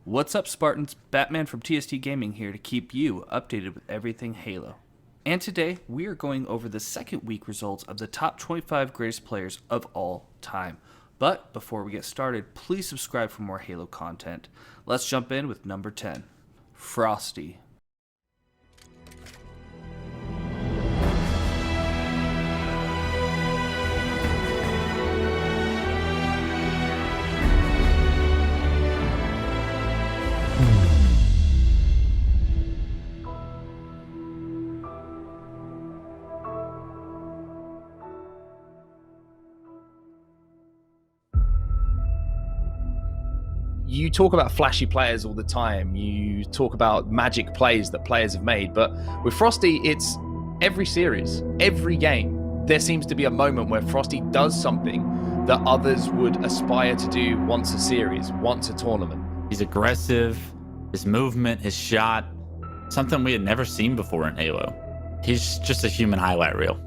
What's up, Spartans? Batman from TST Gaming here to keep you updated with everything Halo. And today, we are going over the second week results of the top 25 greatest players of all time. But before we get started, please subscribe for more Halo content. Let's jump in with number 10, Frosty. You talk about flashy players all the time. You talk about magic plays that players have made. But with Frosty, it's every series, every game. There seems to be a moment where Frosty does something that others would aspire to do once a series, once a tournament. He's aggressive, his movement, his shot, something we had never seen before in Halo. He's just a human highlight reel.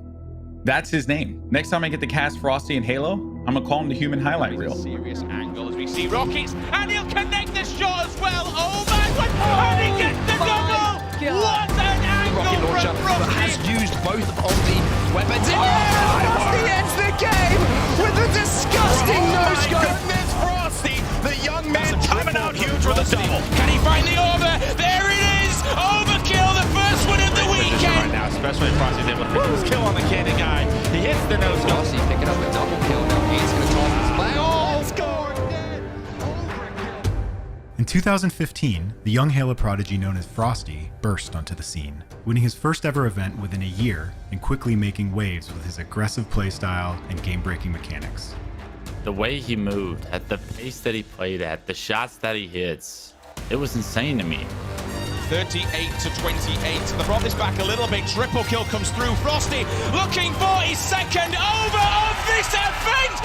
That's his name. Next time I get to cast Frosty in Halo, I'm gonna call him the human highlight reel. Serious angle as we see Rockets, and he'll connect the shot as well. Oh my God! And he gets the double. What an angle from Frosty! Has used both of the weapons. Frosty ends the game with a disgusting no-scope. Goodness, Frosty, the young man coming out huge with a double. Can he find the over? There it is. Overkill, the first one of the weekend. Right now, especially if Frosty's able to pick his kill on the cannon guy. He hits the no scope. Frosty picking up a double kill. Now he's going to toss his flag. Oh, score! In 2015, the young Halo prodigy known as Frosty burst onto the scene, winning his first ever event within a year and quickly making waves with his aggressive playstyle and game-breaking mechanics. The way he moved, at the pace that he played at, the shots that he hits, it was insane to me. 38 to 28. The brought this back a little bit. Triple kill comes through. Frosty looking for his second over of this event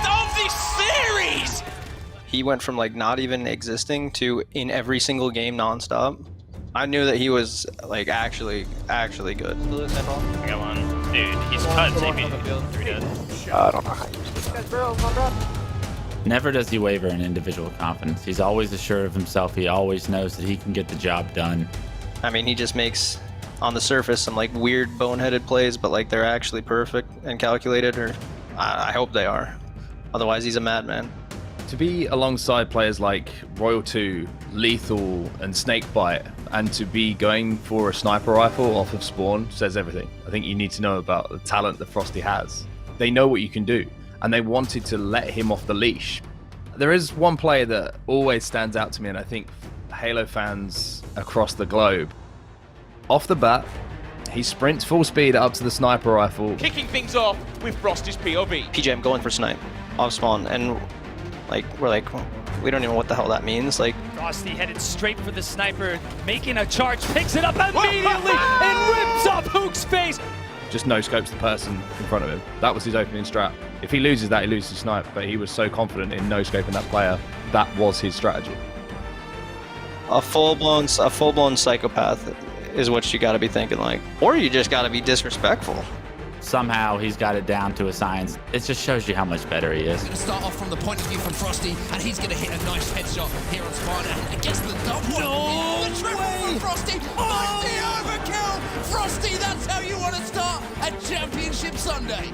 of this series. He went from like not even existing to in every single game nonstop. I knew that he was like actually good. I got one. Dude, he's cut. Three dead. I don't know how you do that. Never does he waver in individual confidence. He's always assured of himself. He always knows that he can get the job done. I mean, he just makes on the surface some like weird boneheaded plays, but like they're actually perfect and calculated, or I hope they are. Otherwise, he's a madman. To be alongside players like Royal 2, Lethal, and Snakebite, and to be going for a sniper rifle off of spawn says everything. I think you need to know about the talent that Frosty has. They know what you can do, and they wanted to let him off the leash. There is one player that always stands out to me, and I think Halo fans across the globe. Off the bat, he sprints full speed up to the sniper rifle. Kicking things off with Frosty's POV. PJ, I'm going for snipe off spawn, and like we're like, we don't even know what the hell that means. Like Frosty headed straight for the sniper, making a charge, picks it up immediately, and rips up Hook's face. Just no-scopes the person in front of him. That was his opening strat. If he loses that, he loses his snipe, but he was so confident in no-scoping that player, that was his strategy. a full-blown psychopath is what you got to be thinking like, or you just got to be disrespectful. Somehow he's got it down to a science. It just shows you how much better he is. Going to start off from the point of view from Frosty, and he's going to hit a nice headshot here on spawn, and gets the double. No the triple from Frosty. Mighty overkill. Frosty, that's how you want to start a championship Sunday.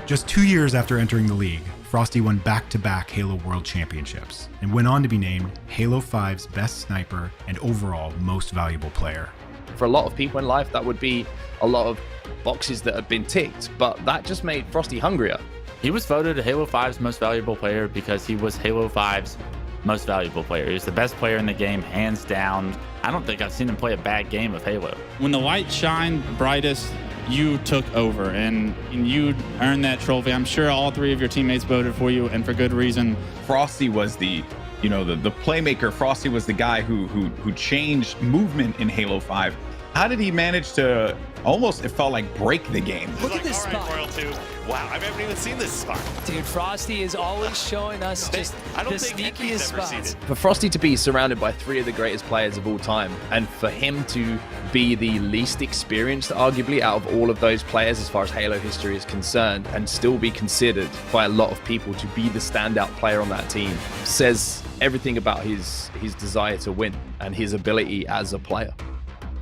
Just 2 years after entering the league, Frosty won back-to-back Halo World Championships and went on to be named Halo 5's best sniper and overall most valuable player. For a lot of people in life, that would be a lot of boxes that have been ticked, but that just made Frosty hungrier. He was voted Halo 5's most valuable player because he was Halo 5's most valuable player. He was the best player in the game, hands down. I don't think I've seen him play a bad game of Halo. When the light shined brightest, you took over and you earned that trophy. I'm sure all three of your teammates voted for you, and for good reason. Frosty was the playmaker. Frosty was the guy who changed movement in Halo 5. How did he manage to almost, it felt like, break the game? Look at this spot. Royal 2. Wow, I haven't even seen this spot. Dude, Frosty is always showing us just I don't the think sneakiest anybody's ever seen spots. it. For Frosty to be surrounded by 3 of the greatest players of all time, and for him to be the least experienced, arguably, out of all of those players as far as Halo history is concerned, and still be considered by a lot of people to be the standout player on that team, says everything about his desire to win and his ability as a player.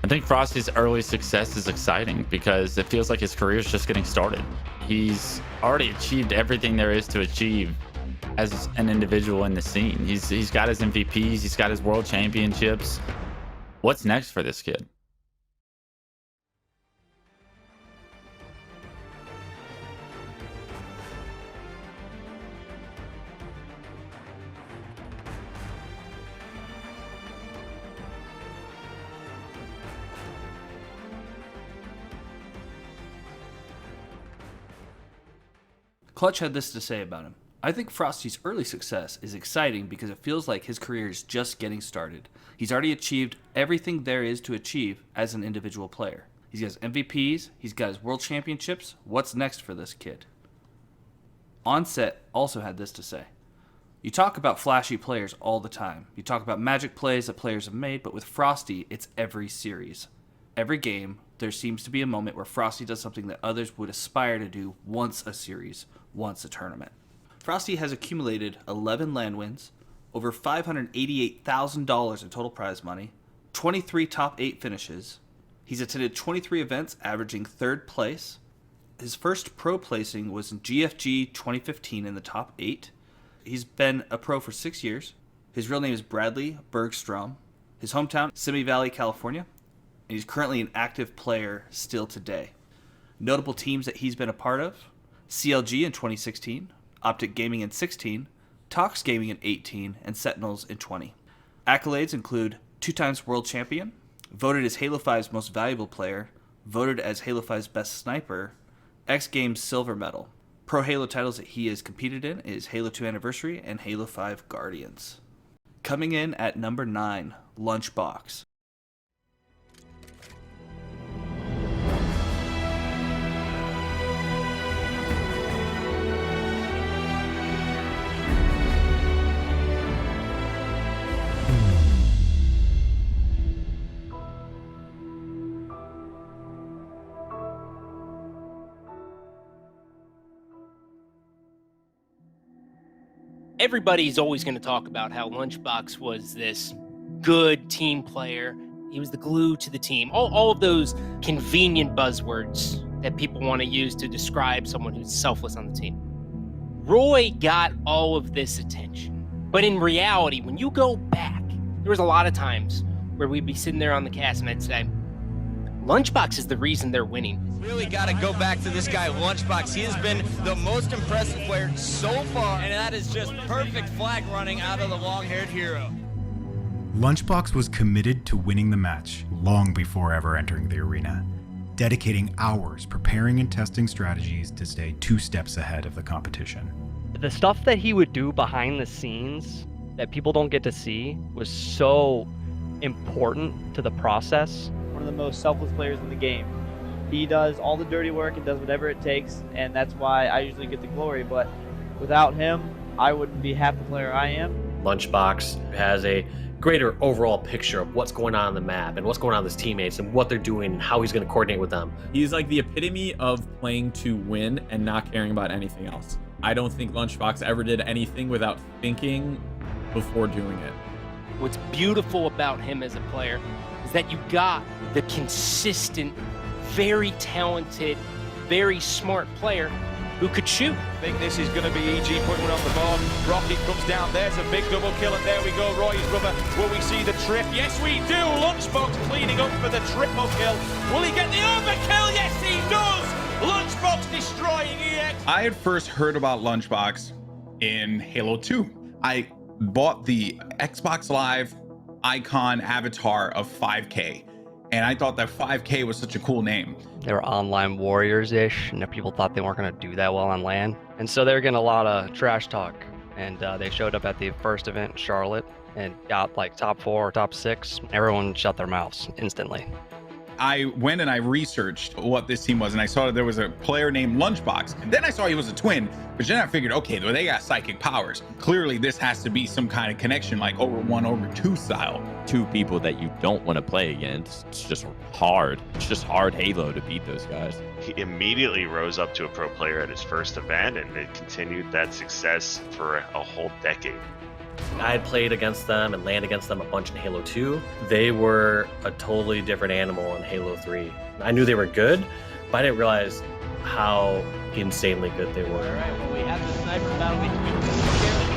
I think Frosty's early success is exciting because it feels like his career is just getting started. He's already achieved everything there is to achieve as an individual in the scene. He's got his MVPs, he's got his world championships. What's next for this kid? Clutch had this to say about him. I think Frosty's early success is exciting because it feels like his career is just getting started. He's already achieved everything there is to achieve as an individual player. He's got his MVPs, he's got his world championships. What's next for this kid? Onset also had this to say. You talk about flashy players all the time. You talk about magic plays that players have made, but with Frosty, it's every series. Every game, there seems to be a moment where Frosty does something that others would aspire to do once a series, once a tournament. Frosty has accumulated 11 LAN wins, over $588,000 in total prize money, 23 top 8 finishes. He's attended 23 events, averaging 3rd place. His first pro placing was in GFG 2015 in the top 8. He's been a pro for 6 years. His real name is Bradley Bergstrom. His hometown, Simi Valley, California. And he's currently an active player still today. Notable teams that he's been a part of: CLG in 2016, Optic Gaming in 16, Tox Gaming in 18, and Sentinels in 20. Accolades include 2 times world champion, voted as Halo 5's most valuable player, voted as Halo 5's best sniper, X Games silver medal. Pro Halo titles that he has competed in is Halo 2 Anniversary and Halo 5 Guardians. Coming in at number 9, LUNCHBOX. Everybody's always going to talk about how LUNCHBOX was this good team player. He was the glue to the team. All of those convenient buzzwords that people want to use to describe someone who's selfless on the team. Roy got all of this attention. But in reality, when you go back, there was a lot of times where we'd be sitting there on the cast and I'd say, LUNCHBOX is the reason they're winning. Really got to go back to this guy, LUNCHBOX. He has been the most impressive player so far. And that is just perfect flag running out of the long-haired hero. LUNCHBOX was committed to winning the match long before ever entering the arena, dedicating hours preparing and testing strategies to stay 2 steps ahead of the competition. The stuff that he would do behind the scenes that people don't get to see was so important to the process. One of the most selfless players in the game. He does all the dirty work and does whatever it takes, and that's why I usually get the glory. But without him, I wouldn't be half the player I am. LUNCHBOX has a greater overall picture of what's going on the map and what's going on with his teammates and what they're doing and how he's going to coordinate with them. He's like the epitome of playing to win and not caring about anything else. I don't think LUNCHBOX ever did anything without thinking before doing it. What's beautiful about him as a player is that you got the consistent, very talented, very smart player who could shoot. I think this is going to be EG putting one on the board. Rocket comes down. There's a big double kill, and there we go. Roy's brother. Will we see the trip? Yes, we do. LUNCHBOX cleaning up for the triple kill. Will he get the overkill? Yes, he does. LUNCHBOX destroying EX. I had first heard about LUNCHBOX in Halo 2. I bought the Xbox Live icon avatar of 5K, and I thought that 5K was such a cool name. They were online warriors-ish, and people thought they weren't going to do that well on LAN. And so they were getting a lot of trash talk. And they showed up at the first event in Charlotte and got like top 4 or top 6. Everyone shut their mouths instantly. I went and I researched what this team was, and I saw that there was a player named LUNCHBOX. And then I saw he was a twin, but then I figured, okay, well, they got psychic powers. Clearly, this has to be some kind of connection, like over 1/2 style. Two people that you don't want to play against. It's just hard. It's just hard Halo to beat those guys. He immediately rose up to a pro player at his first event, and it continued that success for a whole decade. I had played against them and landed against them a bunch in Halo 2. They were a totally different animal in Halo 3. I knew they were good, but I didn't realize how insanely good they were. All right, well, we have the sniper battle between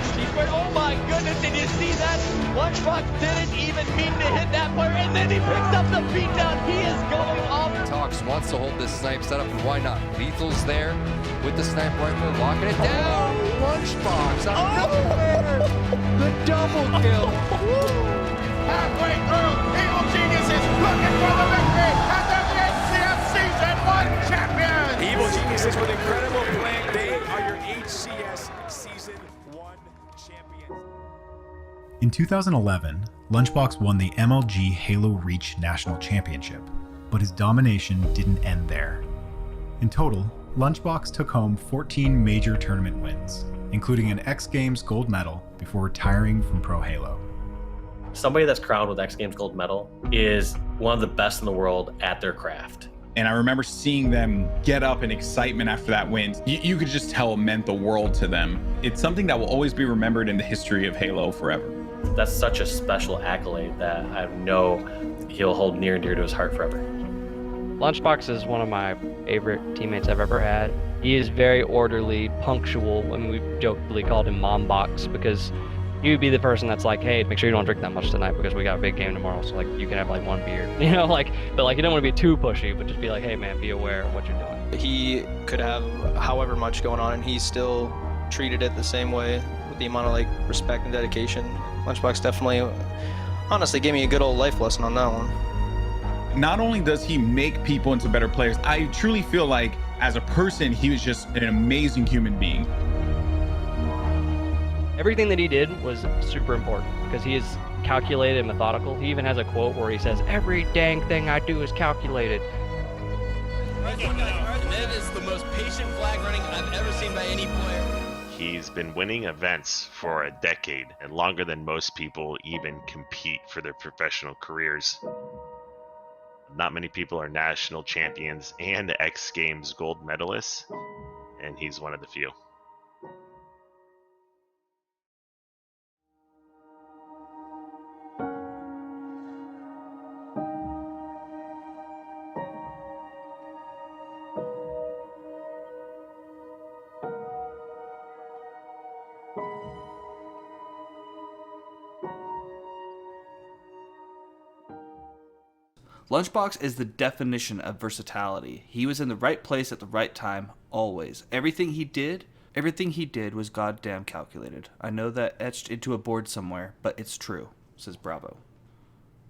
Steve. Oh my goodness, did you see that? LUNCHBOX didn't even mean to hit that player, and then he picks up the beatdown. He is going off. Talks wants to hold this snipe setup, and why not? Lethal's there with the snipe rifle, locking it down. LUNCHBOX out of nowhere. The double kill. Halfway through, Evil Geniuses looking for the victory, and they're the HCS Season 1 champions. Evil Geniuses with incredible playing. They are your HCS Season 1 champions. In 2011, LUNCHBOX won the MLG Halo Reach National Championship, but his domination didn't end there. In total, LUNCHBOX took home 14 major tournament wins, including an X Games gold medal before retiring from Pro Halo. Somebody that's crowned with X Games gold medal is one of the best in the world at their craft. And I remember seeing them get up in excitement after that win. You could just tell it meant the world to them. It's something that will always be remembered in the history of Halo forever. That's such a special accolade that I know he'll hold near and dear to his heart forever. LUNCHBOX is one of my favorite teammates I've ever had. He is very orderly, punctual, and we jokingly called him Mom Box because he would be the person that's like, hey, make sure you don't drink that much tonight because we got a big game tomorrow, so like you can have like one beer, you know, like, but like you don't want to be too pushy, but just be like, hey man, be aware of what you're doing. He could have however much going on, and he still treated it the same way with the amount of like respect and dedication. LUNCHBOX definitely, honestly, gave me a good old life lesson on that one. Not only does he make people into better players, I truly feel like as a person, he was just an amazing human being. Everything that he did was super important because he is calculated and methodical. He even has a quote where he says, every dang thing I do is calculated. That is the most patient flag running I've ever seen by any player. He's been winning events for a decade, and longer than most people even compete for their professional careers. Not many people are national champions and X Games gold medalists, and he's one of the few. LUNCHBOX is the definition of versatility. He was in the right place at the right time, always. Everything he did was goddamn calculated. I know that etched into a board somewhere, but it's true, says Bravo.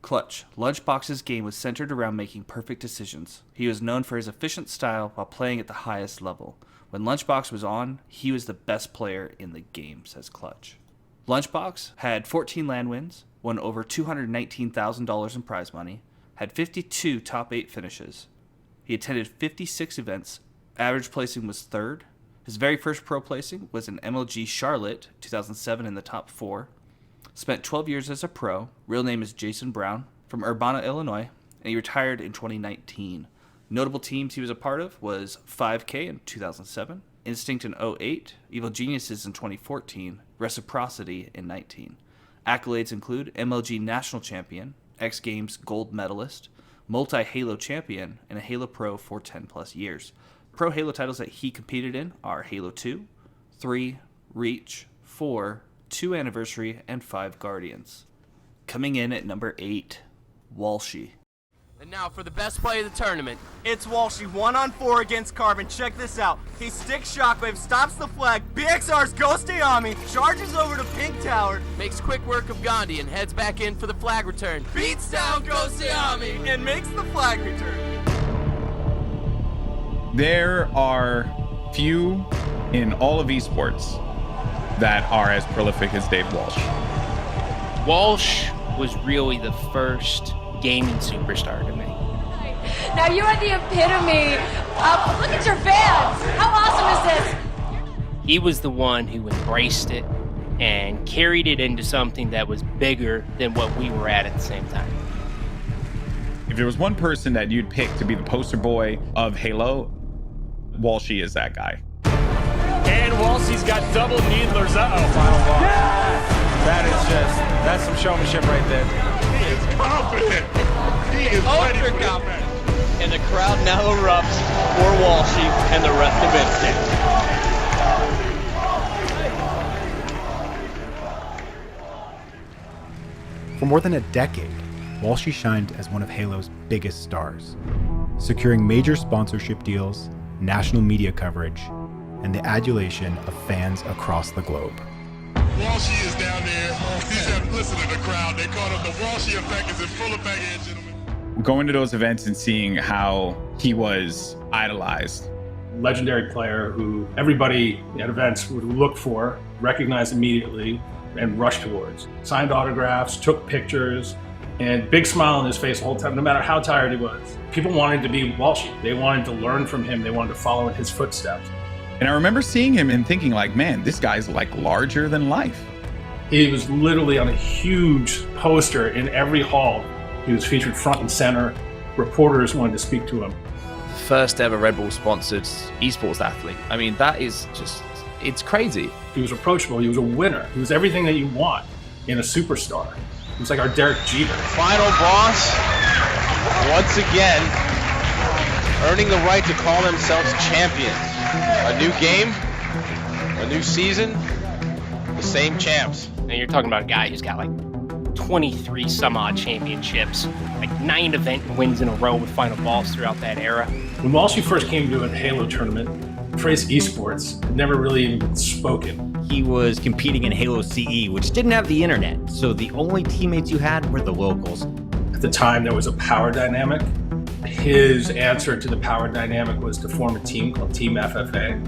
Clutch. LUNCHBOX's game was centered around making perfect decisions. He was known for his efficient style while playing at the highest level. When LUNCHBOX was on, he was the best player in the game, says Clutch. LUNCHBOX had 14 LAN wins, won over $219,000 in prize money, had 52 top 8 finishes. He attended 56 events. Average placing was 3rd. His very first pro placing was in MLG Charlotte, 2007 in the top 4. Spent 12 years as a pro. Real name is Jason Brown, from Urbana, Illinois, and he retired in 2019. Notable teams he was a part of was 5K in 2007, Instinct in 2008, Evil Geniuses in 2014, Reciprocity in 2019. Accolades include MLG National Champion, X Games gold medalist, multi-Halo champion, and a Halo Pro for 10 plus years. Pro Halo titles that he competed in are Halo 2, 3, Reach, 4, 2 Anniversary, and 5 Guardians. Coming in at number 8, WALSHY. And now for the best play of the tournament. It's WALSHY 1-on-4 against Carbon. Check this out. He sticks Shockwave, stops the flag, BXR's Ghosty Army, charges over to Pink Tower, makes quick work of Gandhi and heads back in for the flag return. Beats down Ghosty Army and makes the flag return. There are few in all of esports that are as prolific as Dave Walsh. Walsh was really the first gaming superstar to me. Now you are the epitome of, look at your fans. How awesome is this? He was the one who embraced it and carried it into something that was bigger than what we were at the same time. If there was one person that you'd pick to be the poster boy of Halo, WALSHY is that guy. And WALSHY's got double needlers. Uh-oh, final ball. Yeah! That's some showmanship right there. He is confident. He is ultra confident. And the crowd now erupts for WALSHY and the rest of Instinct. For more than a decade, WALSHY shined as one of Halo's biggest stars, securing major sponsorship deals, national media coverage, and the adulation of fans across the globe. WALSHY is down there. Listen to the crowd. They call him the WALSHY effect is in full effect here, gentlemen. Going to those events and seeing how he was idolized. Legendary player who everybody at events would look for, recognize immediately, and rush towards. Signed autographs, took pictures, and big smile on his face the whole time, no matter how tired he was. People wanted to be WALSHY. They wanted to learn from him. They wanted to follow in his footsteps. And I remember seeing him and thinking like, man, this guy's like larger than life. He was literally on a huge poster in every hall. He was featured front and center. Reporters wanted to speak to him. First ever Red Bull sponsored esports athlete. I mean, that is just, it's crazy. He was approachable. He was a winner. He was everything that you want in a superstar. He was like our Derek Jeter. Final boss, once again, earning the right to call themselves champions. A new game, a new season, the same champs. And you're talking about a guy who's got like 23 some odd championships, like 9 event wins in a row with final balls throughout that era. When WALSHY first came to a Halo tournament, the phrase esports had never really even been spoken. He was competing in Halo CE, which didn't have the internet, so the only teammates you had were the locals. At the time, there was a power dynamic. His answer to the power dynamic was to form a team called Team FFA.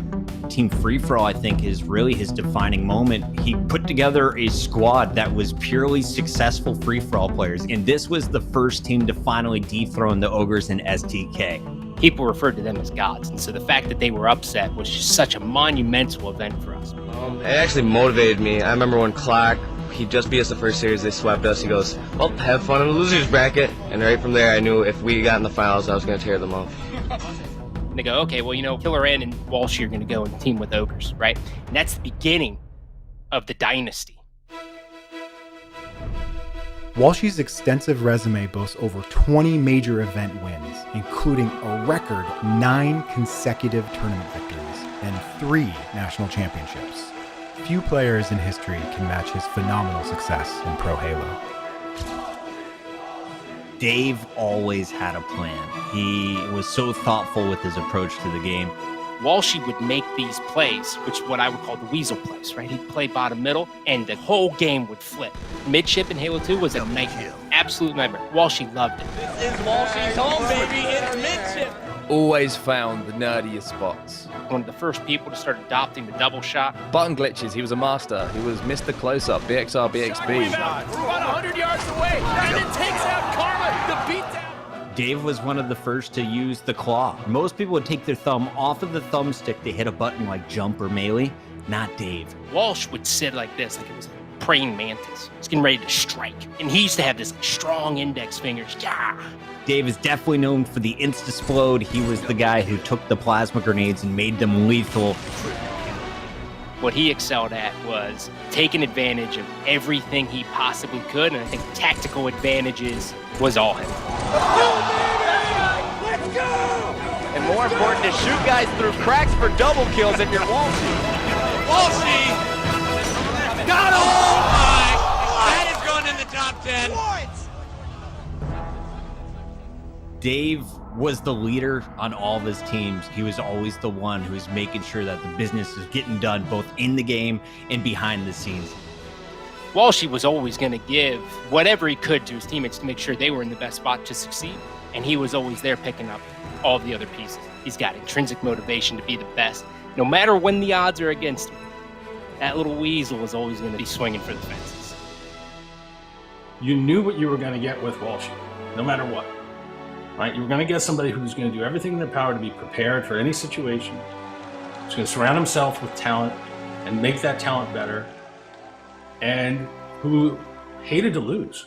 Team Free-For-All, I think, is really his defining moment. He put together a squad that was purely successful free-for-all players, and this was the first team to finally dethrone the Ogres and STK. People referred to them as gods, and so the fact that they were upset was just such a monumental event for us. It actually motivated me. I remember when Clark, he just beat us the first series, they swept us, he goes, well, have fun in the losers bracket. And right from there, I knew if we got in the finals, I was going to tear them up. And they go, okay, well, you know, Killer N and WALSHY are going to go and team with Ogres, right? And that's the beginning of the dynasty. WALSHY's extensive resume boasts over 20 major event wins, including a record 9 consecutive tournament victories and 3 national championships. Few players in history can match his phenomenal success in Pro Halo. Dave always had a plan. He was so thoughtful with his approach to the game. WALSHY would make these plays, which what I would call the weasel plays, right? He'd play bottom middle, and the whole game would flip. Midship in Halo 2 was a nightmare. Absolute nightmare. WALSHY loved it. This is WALSHY's home, baby. It's midship. Always found the nerdiest spots. One of the first people to start adopting the double shot. Button glitches, he was a master. He was Mr. Close-Up, BXR, BXB. About 100 yards away, and it takes out Karma, the beatdown. Dave was one of the first to use the claw. Most people would take their thumb off of the thumbstick to hit a button like jump or melee. Not Dave. Walsh would sit like this, like it was a praying mantis. He's getting ready to strike. And he used to have this strong index fingers. Yeah. Dave is definitely known for the insta-splode. He was the guy who took the plasma grenades and made them lethal. What he excelled at was taking advantage of everything he possibly could, and I think tactical advantages was all him. Let's go! And more important, to shoot guys through cracks for double kills if you're WALSHY. WALSHY! Got him! Oh my! That is going in the top 10. What? Dave was the leader on all of his teams. He was always the one who was making sure that the business was getting done both in the game and behind the scenes. WALSHY was always going to give whatever he could to his teammates to make sure they were in the best spot to succeed, and he was always there picking up all the other pieces. He's got intrinsic motivation to be the best, no matter when the odds are against him. That little weasel is always going to be swinging for the fences. You knew what you were going to get with WALSHY, no matter what. right? You're going to get somebody who's going to do everything in their power to be prepared for any situation. He's going to surround himself with talent and make that talent better, and who hated to lose.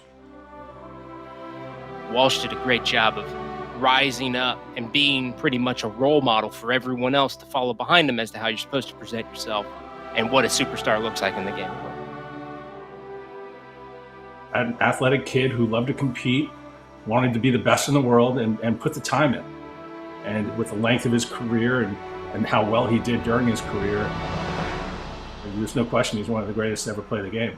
Walsh did a great job of rising up and being pretty much a role model for everyone else to follow behind him as to how you're supposed to present yourself and what a superstar looks like in the game. An athletic kid who loved to compete, wanted to be the best in the world, and put the time in. And with the length of his career and how well he did during his career, there's no question he's one of the greatest to ever play the game.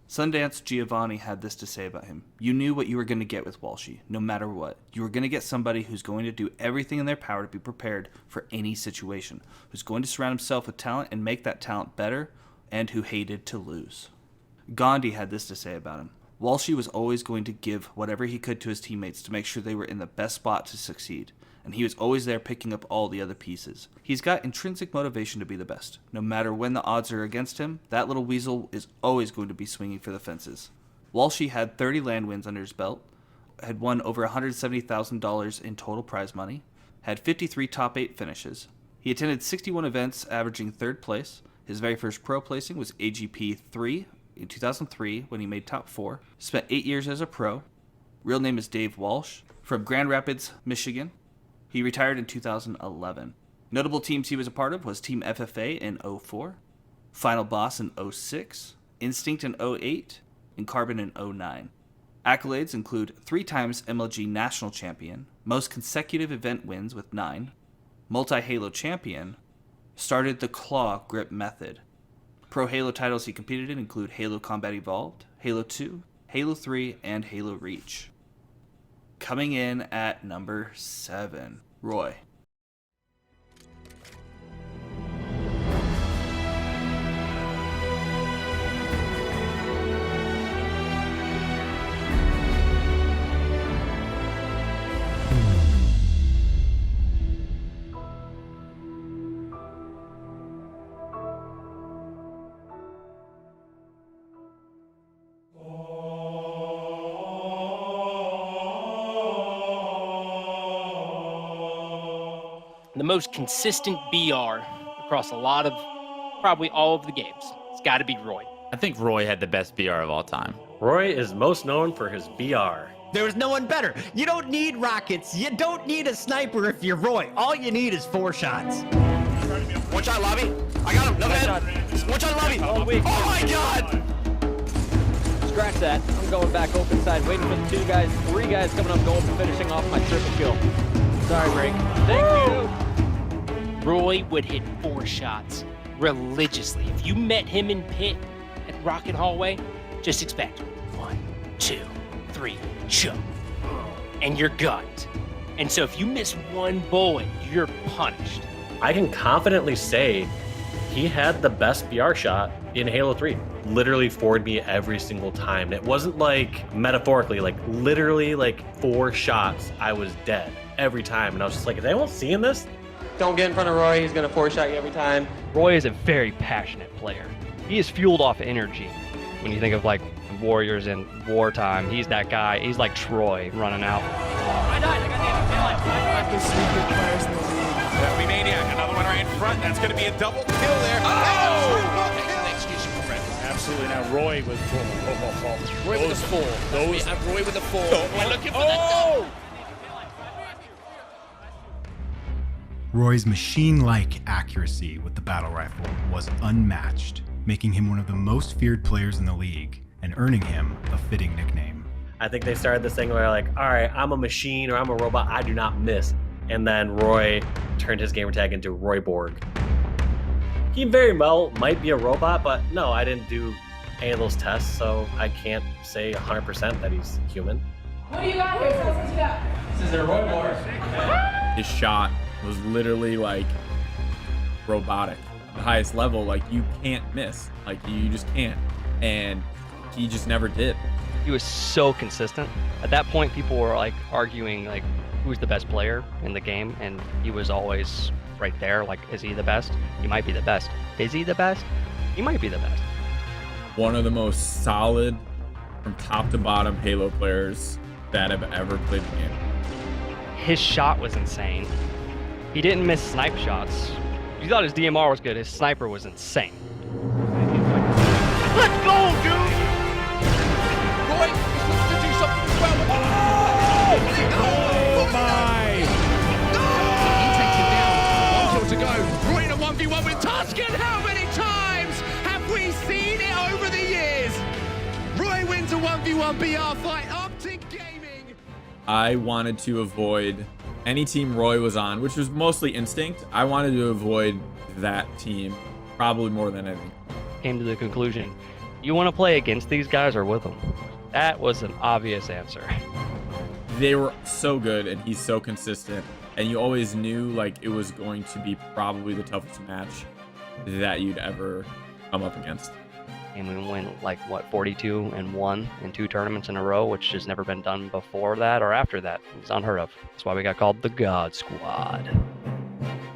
Sundance Giovanni had this to say about him. You knew what you were going to get with WALSHY, no matter what. You were going to get somebody who's going to do everything in their power to be prepared for any situation, who's going to surround himself with talent and make that talent better, and who hated to lose. Gandhi had this to say about him. WALSHY was always going to give whatever he could to his teammates to make sure they were in the best spot to succeed, and he was always there picking up all the other pieces. He's got intrinsic motivation to be the best. No matter when the odds are against him, that little weasel is always going to be swinging for the fences. WALSHY had 30 LAN wins under his belt, had won over $170,000 in total prize money, had 53 top 8 finishes. He attended 61 events, averaging 3rd place. His very first pro placing was AGP 3 in 2003 when he made top 4. Spent 8 years as a pro. Real name is Dave Walsh, from Grand Rapids, Michigan. He retired in 2011. Notable teams he was a part of was Team FFA in 04, Final Boss in 06, Instinct in 08, and Carbon in 09. Accolades include 3 times MLG National Champion, most consecutive event wins with 9, multi-Halo Champion, started the Claw Grip Method. Pro Halo titles he competed in include Halo Combat Evolved, Halo 2, Halo 3, and Halo Reach. Coming in at number 7, Roy. The most consistent BR across a lot of, probably all of the games. It's got to be Roy. I think Roy had the best BR of all time. Roy is most known for his BR. There was no one better. You don't need rockets. You don't need a sniper if you're Roy. All you need is 4 shots. One shot lobby. I got him. No head. One shot lobby. Oh my god. Scratch that. I'm going back open side, waiting for the 3 guys coming up, going finishing off my triple kill. Sorry, Greg. Thank you. Roy would hit 4 shots religiously. If you met him in pit at Rocket Hallway, just expect 1, 2, 3, jump, and you're gunned. And so if you miss 1 bullet, you're punished. I can confidently say he had the best BR shot in Halo 3. Literally forward me every single time. And it wasn't like metaphorically, like literally like 4 shots, I was dead every time. And I was just like, is anyone seeing this? Don't get in front of Roy, he's gonna 4-shot you every time. Roy is a very passionate player. He is fueled off energy. When you think of like warriors in wartime, he's that guy. He's like Troy running out. I died. I got the players in the league. That'll be Maniac. Another one right in front. That's gonna be a double kill there. Absolutely. Now Roy with Roy with a 4. Roy with a 4. We're looking for that. Roy's machine-like accuracy with the battle rifle was unmatched, making him one of the most feared players in the league and earning him a fitting nickname. I think they started this thing where like, all right, I'm a machine or I'm a robot, I do not miss. And then Roy turned his gamertag into Royborg. He very well might be a robot, but no, I didn't do any of those tests, so I can't say 100% that he's human. What do you got here? What you got? This is a Royborg. His shot was literally like robotic. the highest level, like, you can't miss. Like, you just can't. And he just never did. He was so consistent. At that point, people were like arguing like who's the best player in the game, and he was always right there. Like, is he the best? He might be the best. Is he the best? He might be the best. One of the most solid, from top to bottom, Halo players that have ever played the game. His shot was insane. He didn't miss snipe shots. You thought his DMR was good. His sniper was insane. Let's go, dude! Roy, he's looking to do something as well. Oh my! He takes it down. 1 kill to go. Roy in a 1v1 with Tuscan. How many times have we seen it over the years? Roy wins a 1v1 BR fight. Uptick Gaming. I wanted to avoid any team Roy was on, which was mostly Instinct. I wanted to avoid that team probably more than anything. Came to the conclusion, you want to play against these guys or with them? That was an obvious answer. They were so good, and he's so consistent, and you always knew like it was going to be probably the toughest match that you'd ever come up against. And we went like what, 42-1 in 2 tournaments in a row, which has never been done before that or after that. It's unheard of. That's why we got called the God Squad.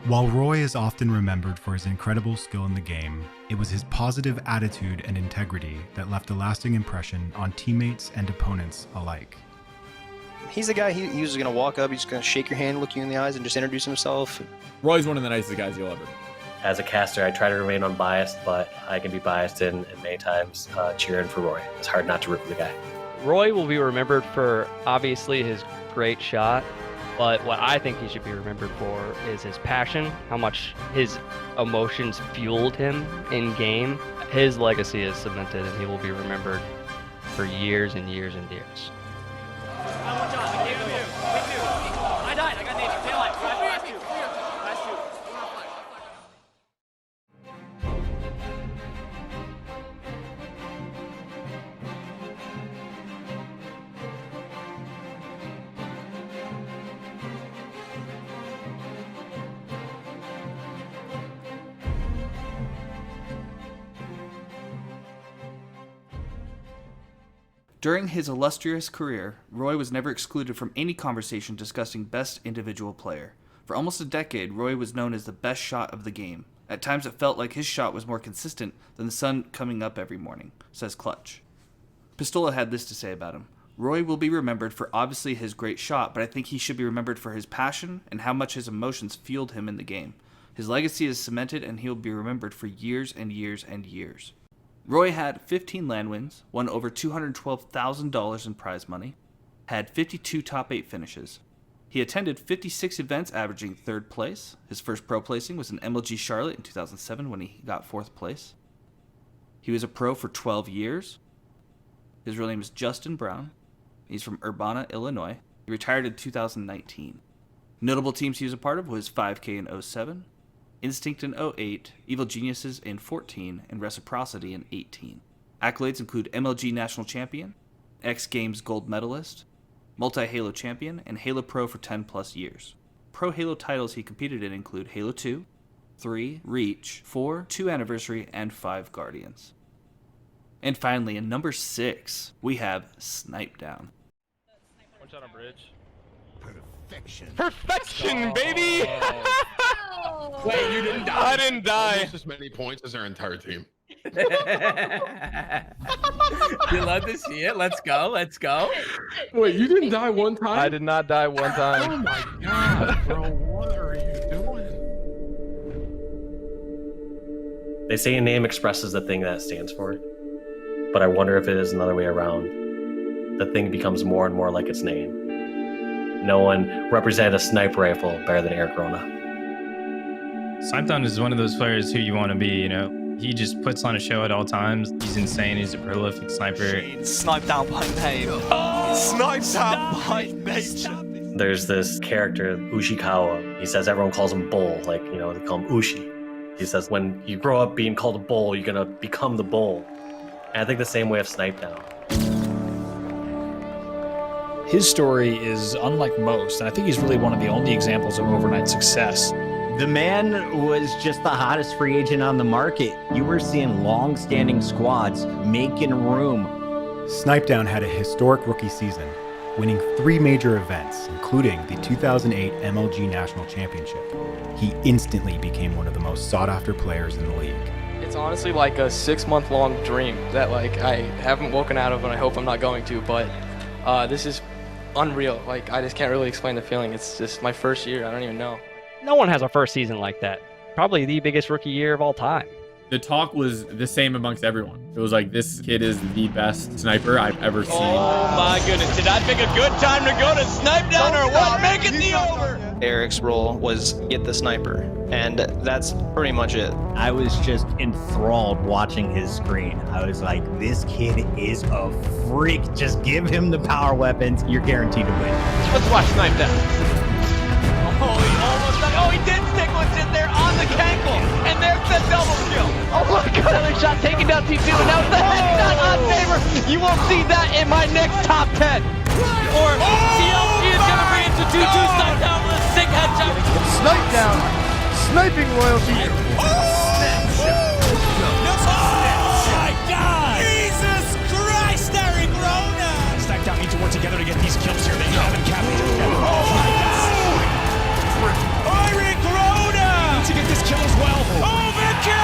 While Roy is often remembered for his incredible skill in the game, it was his positive attitude and integrity that left a lasting impression on teammates and opponents alike. He's the guy, he was going to walk up, he's going to shake your hand, look you in the eyes, and just introduce himself. Roy's one of the nicest guys you'll ever meet. As a caster, I try to remain unbiased, but I can be biased in many times cheering for Roy. It's hard not to root for the guy. Roy will be remembered for obviously his great shot, but what I think he should be remembered for is his passion, how much his emotions fueled him in game. His legacy is cemented, and he will be remembered for years and years and years. I died. I got named taillight. Last two. During his illustrious career, Roy was never excluded from any conversation discussing best individual player. For almost a decade, Roy was known as the best shot of the game. At times it felt like his shot was more consistent than the sun coming up every morning, says Clutch. Pistola had this to say about him. Roy will be remembered for obviously his great shot, but I think he should be remembered for his passion and how much his emotions fueled him in the game. His legacy is cemented, and he'll be remembered for years and years and years. Roy had 15 LAN wins, won over $212,000 in prize money, had 52 top 8 finishes. He attended 56 events, averaging 3rd place. His first pro placing was in MLG Charlotte in 2007 when he got 4th place. He was a pro for 12 years. His real name is Justin Brown. He's from Urbana, Illinois. He retired in 2019. Notable teams he was a part of was 5K in 07, Instinct in 08, Evil Geniuses in 14, and Reciprocity in 18. Accolades include MLG National Champion, X Games Gold Medalist, Multi-Halo Champion, and Halo Pro for 10 plus years. Pro Halo titles he competed in include Halo 2, 3, Reach, 4, 2 Anniversary, and 5 Guardians. And finally, in number 6, we have Snipe Down. One shot on bridge. Perfection, baby! Wait, you didn't die? I didn't die. Almost as many points as our entire team. You love to see it. Let's go. Let's go. Wait, you didn't die one time? I did not die one time. Oh my god, bro. What are you doing? They say a name expresses the thing that it stands for, but I wonder if it is another way around. The thing becomes more and more like its name. No one represented a sniper rifle better than Eric Rona. Snipedown is one of those players who you want to be, you know. He just puts on a show at all times. He's insane. He's a prolific sniper. Sniped down by name. Sniped down by nature. There's this character, Ushikawa. He says everyone calls him Bull, like, you know, they call him Ushi. He says when you grow up being called a bull, you're going to become the bull. And I think the same way of Snipedown. His story is unlike most, and I think he's really one of the only examples of overnight success. The man was just the hottest free agent on the market. You were seeing long-standing squads making room. Snipedown had a historic rookie season, winning 3 major events, including the 2008 MLG National Championship. He instantly became one of the most sought-after players in the league. It's honestly like a 6-month-long dream that like I haven't woken out of, and I hope I'm not going to, but this is unreal. Like, I just can't really explain the feeling. It's just my first year. I don't even know. No one has a first season like that. Probably the biggest rookie year of all time. The talk was the same amongst everyone. It was like, this kid is the best sniper I've ever seen. Oh my goodness, did I pick a good time to go to Snipedown or what? Make it the over! Eric's role was get the sniper, and that's pretty much it. I was just enthralled watching his screen. I was like, this kid is a freak. Just give him the power weapons. You're guaranteed to win. Let's watch Snipedown. Oh, he almost done. Oh, he did stick what's in there on the cankle, and there's the double kill. Oh my God, another shot taken down T2, and now it's the headshot on favor. You won't see that in my next top 10. Or TLG is going to bring it to 2-2 Snipedown with a sick headshot. Snipedown, sniping royalty. Oh my God! Jesus Christ, Eric Rona! Snipedown need to work together to get these kills here. They haven't captured them. Oh my God! Eric Rona! To get this kill as well. Overkill!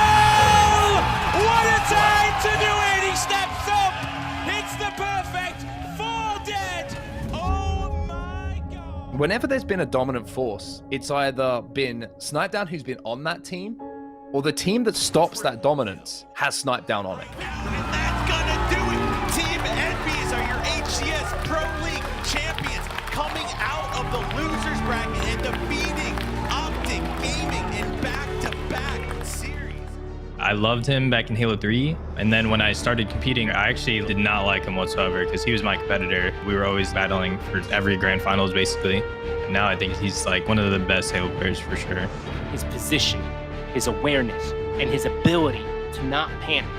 What a time to do it! He steps up, hits the perfect, fall dead. Oh my God! Whenever there's been a dominant force, it's either been Snipedown who's been on that team, or the team that stops that dominance has Snipedown on it. And that's gonna do it. Team Envies are your HCS Pro League champions, coming out of the losers bracket and defeating Optic Gaming in back-to-back series. I loved him back in Halo 3, and then when I started competing, I actually did not like him whatsoever because he was my competitor. We were always battling for every grand finals, basically. Now I think he's like one of the best Halo players for sure. His position, his awareness, and his ability to not panic.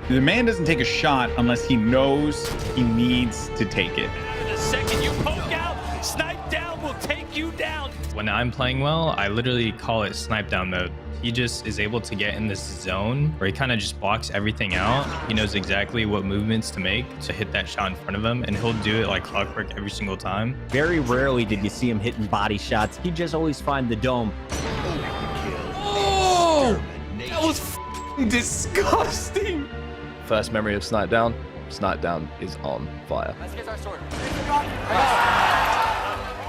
The man doesn't take a shot unless he knows he needs to take it. The second you poke out, Snipedown will take you down. When I'm playing well, I literally call it Snipedown mode. He just is able to get in this zone where he kind of just blocks everything out. He knows exactly what movements to make to hit that shot in front of him, and he'll do it like clockwork every single time. Very rarely did you see him hitting body shots. He'd just always find the dome. Oh! That was disgusting! First memory of Snipedown, Snipedown is on fire. Let's get our sword.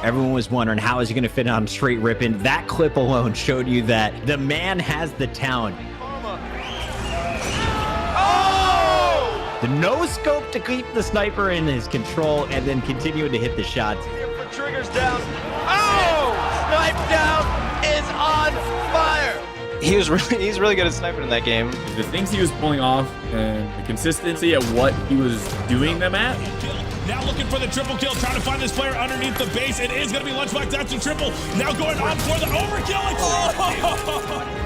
Everyone was wondering how is he going to fit on straight ripping. That clip alone showed you that the man has the talent. Oh! The no scope to keep the sniper in his control and then continuing to hit the shots. For triggers down. Oh! Snipedown is on fire! He's really good at sniping in that game. The things he was pulling off and the consistency at what he was doing them at. Now looking for the triple kill, trying to find this player underneath the base. It is going to be LUNCHBOX. That's a triple. Now going on for the overkill.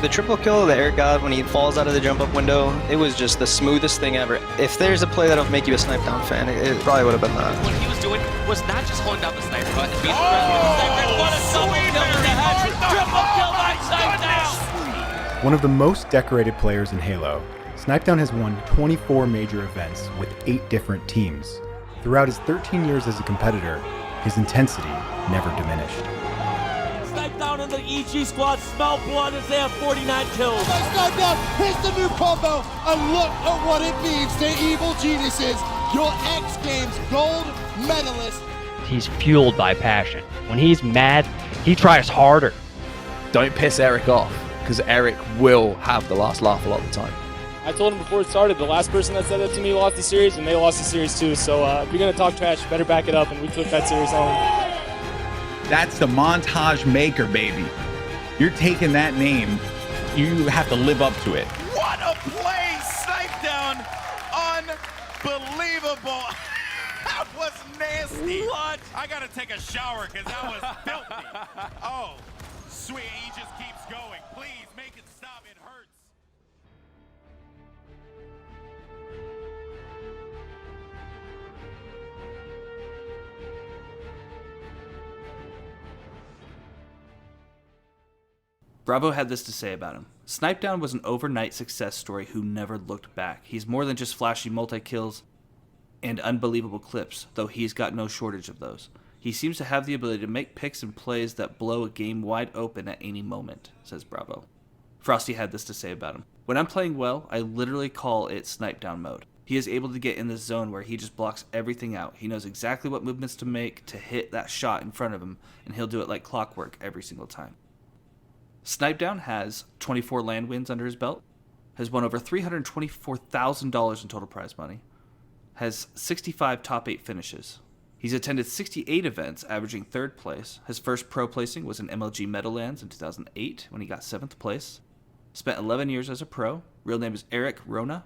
The triple kill that Eric got when he falls out of the jump up window, it was just the smoothest thing ever. If there's a play that'll make you a Snipedown fan, it probably would have been that. What he was doing was not just holding down the sniper, but being what a double kill in the head. Triple kill by Snipedown. One of the most decorated players in Halo, Snipedown has won 24 major events with 8 different teams. Throughout his 13 years as a competitor, his intensity never diminished. Snipedown in the EG squad, smell blood as they have 49 kills. Snipedown hits the new combo, and look at what it means to Evil Geniuses, your X Games gold medalist. He's fueled by passion. When he's mad, he tries harder. Don't piss Eric off, because Eric will have the last laugh a lot of the time. I told him before it started, the last person that said that to me lost the series, and they lost the series too. So if you're going to talk trash, you better back it up, and we took that series home. That's the montage maker, baby. You're taking that name, you have to live up to it. What a play, Snipedown. Unbelievable. That was nasty. What? I got to take a shower because that was filthy. Oh, sweet. He just keeps going. Please make it stop. It hurts. Bravo had this to say about him. Snipedown was an overnight success story who never looked back. He's more than just flashy multi-kills and unbelievable clips, though he's got no shortage of those. He seems to have the ability to make picks and plays that blow a game wide open at any moment, says Bravo. Frosty had this to say about him. When I'm playing well, I literally call it Snipedown mode. He is able to get in this zone where he just blocks everything out. He knows exactly what movements to make to hit that shot in front of him, and he'll do it like clockwork every single time. Snipedown has 24 land wins under his belt, has won over $324,000 in total prize money, has 65 top 8 finishes. He's attended 68 events, averaging 3rd place. His first pro placing was in MLG Meadowlands in 2008 when he got 7th place. Spent 11 years as a pro. Real name is Eric Rona,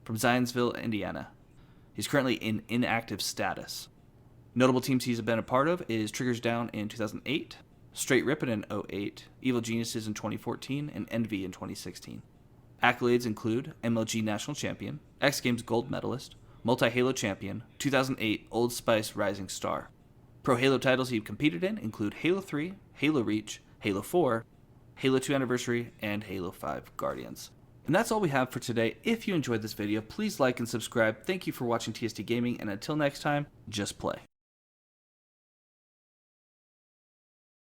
from Zionsville, Indiana. He's currently in inactive status. Notable teams he's been a part of is Triggers Down in 2008, Straight Rippin' in 2008, Evil Geniuses in 2014, and Envy in 2016. Accolades include MLG National Champion, X Games Gold Medalist, Multi-Halo Champion, 2008 Old Spice Rising Star. Pro Halo titles he competed in include Halo 3, Halo Reach, Halo 4, Halo 2 Anniversary, and Halo 5 Guardians. And that's all we have for today. If you enjoyed this video, please like and subscribe. Thank you for watching TST Gaming, and until next time, just play.